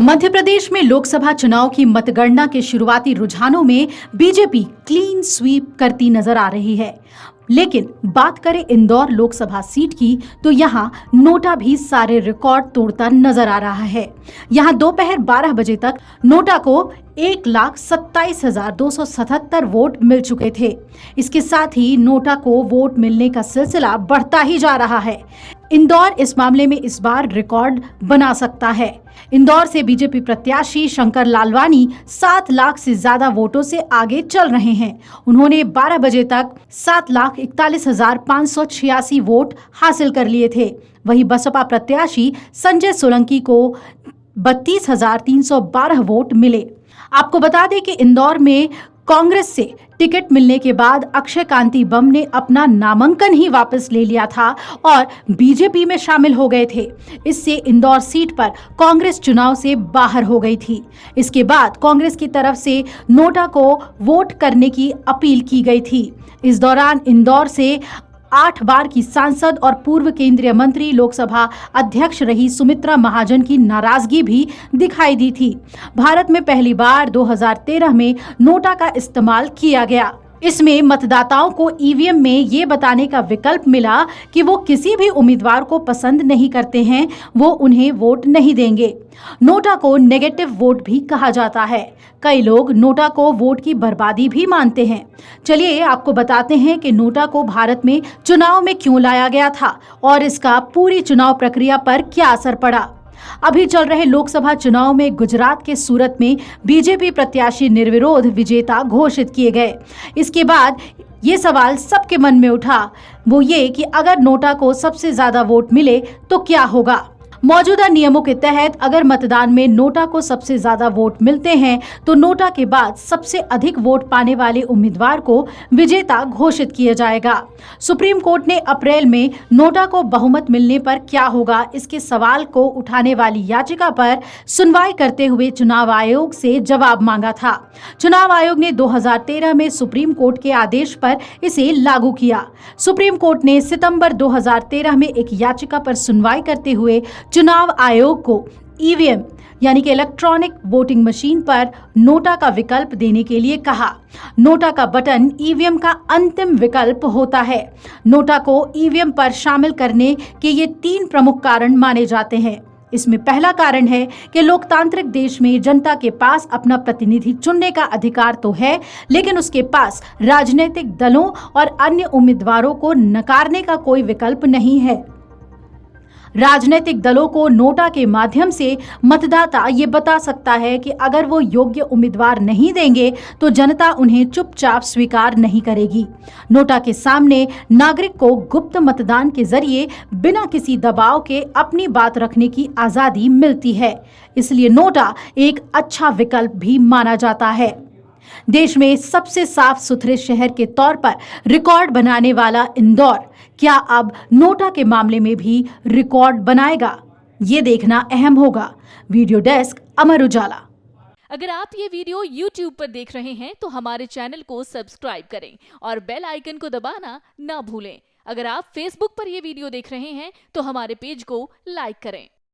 मध्य प्रदेश में लोकसभा चुनाव की मतगणना के शुरुआती रुझानों में बीजेपी क्लीन स्वीप करती नजर आ रही है। लेकिन बात करें इंदौर लोकसभा सीट की तो यहां नोटा भी सारे रिकॉर्ड तोड़ता नजर आ रहा है। यहां दोपहर 12 बजे तक नोटा को 1,27,277 वोट मिल चुके थे। इसके साथ ही नोटा को वोट मिलने का सिलसिला बढ़ता ही जा रहा है। इंदौर इस मामले में इस बार रिकॉर्ड बना सकता है। इंदौर से बीजेपी प्रत्याशी शंकर लालवानी 7 लाख से ज्यादा वोटों से आगे चल रहे हैं। उन्होंने 12 बजे तक 7,41,586 वोट हासिल कर लिए थे। वहीं बसपा प्रत्याशी संजय सोलंकी को 32,312 वोट मिले। आपको बता दें कि इंदौर में कांग्रेस से टिकट मिलने के बाद अक्षय कांति बम ने अपना नामांकन ही वापस ले लिया था और बीजेपी में शामिल हो गए थे। इससे इंदौर सीट पर कांग्रेस चुनाव से बाहर हो गई थी। इसके बाद कांग्रेस की तरफ से नोटा को वोट करने की अपील की गई थी। इस दौरान इंदौर से 8 बार की सांसद और पूर्व केंद्रीय मंत्री लोकसभा अध्यक्ष रही सुमित्रा महाजन की नाराजगी भी दिखाई दी थी। भारत में पहली बार 2013 में नोटा का इस्तेमाल किया गया। इसमें मतदाताओं को ईवीएम में ये बताने का विकल्प मिला कि वो किसी भी उम्मीदवार को पसंद नहीं करते हैं, वो उन्हें वोट नहीं देंगे। नोटा को नेगेटिव वोट भी कहा जाता है। कई लोग नोटा को वोट की बर्बादी भी मानते हैं। चलिए आपको बताते हैं कि नोटा को भारत में चुनाव में क्यों लाया गया था और इसका पूरी चुनाव प्रक्रिया पर क्या असर पड़ा। अभी चल रहे लोकसभा चुनाव में गुजरात के सूरत में बीजेपी प्रत्याशी निर्विरोध विजेता घोषित किए गए। इसके बाद ये सवाल सबके मन में उठा, वो ये कि अगर नोटा को सबसे ज्यादा वोट मिले तो क्या होगा। मौजूदा नियमों के तहत अगर मतदान में नोटा को सबसे ज्यादा वोट मिलते हैं तो नोटा के बाद सबसे अधिक वोट पाने वाले उम्मीदवार को विजेता घोषित किया जाएगा। सुप्रीम कोर्ट ने अप्रैल में नोटा को बहुमत मिलने पर क्या होगा इसके सवाल को उठाने वाली याचिका पर सुनवाई करते हुए चुनाव आयोग से जवाब मांगा था। चुनाव आयोग ने 2013 में सुप्रीम कोर्ट के आदेश पर इसे लागू किया। सुप्रीम कोर्ट ने सितंबर 2013 में एक याचिका पर सुनवाई करते हुए चुनाव आयोग को ईवीएम यानी कि इलेक्ट्रॉनिक वोटिंग मशीन पर नोटा का विकल्प देने के लिए कहा। नोटा का बटन ईवीएम का अंतिम विकल्प होता है। नोटा को ईवीएम पर शामिल करने के ये 3 प्रमुख कारण माने जाते हैं। इसमें पहला कारण है कि लोकतांत्रिक देश में जनता के पास अपना प्रतिनिधि चुनने का अधिकार तो है, लेकिन उसके पास राजनीतिक दलों और अन्य उम्मीदवारों को नकारने का कोई विकल्प नहीं है। राजनीतिक दलों को नोटा के माध्यम से मतदाता ये बता सकता है कि अगर वो योग्य उम्मीदवार नहीं देंगे तो जनता उन्हें चुपचाप स्वीकार नहीं करेगी। नोटा के सामने नागरिक को गुप्त मतदान के जरिए बिना किसी दबाव के अपनी बात रखने की आजादी मिलती है। इसलिए नोटा एक अच्छा विकल्प भी माना जाता है। देश में सबसे साफ सुथरे शहर के तौर पर रिकॉर्ड बनाने वाला इंदौर क्या अब नोटा के मामले में भी रिकॉर्ड बनाएगा, ये देखना अहम होगा। Video desk Amar Ujala. अगर आप ये वीडियो YouTube पर देख रहे हैं तो हमारे चैनल को सब्सक्राइब करें और बेल आइकन को दबाना ना भूलें। अगर आप Facebook पर ये वीडियो देख रहे हैं तो हमारे पेज को लाइक करें।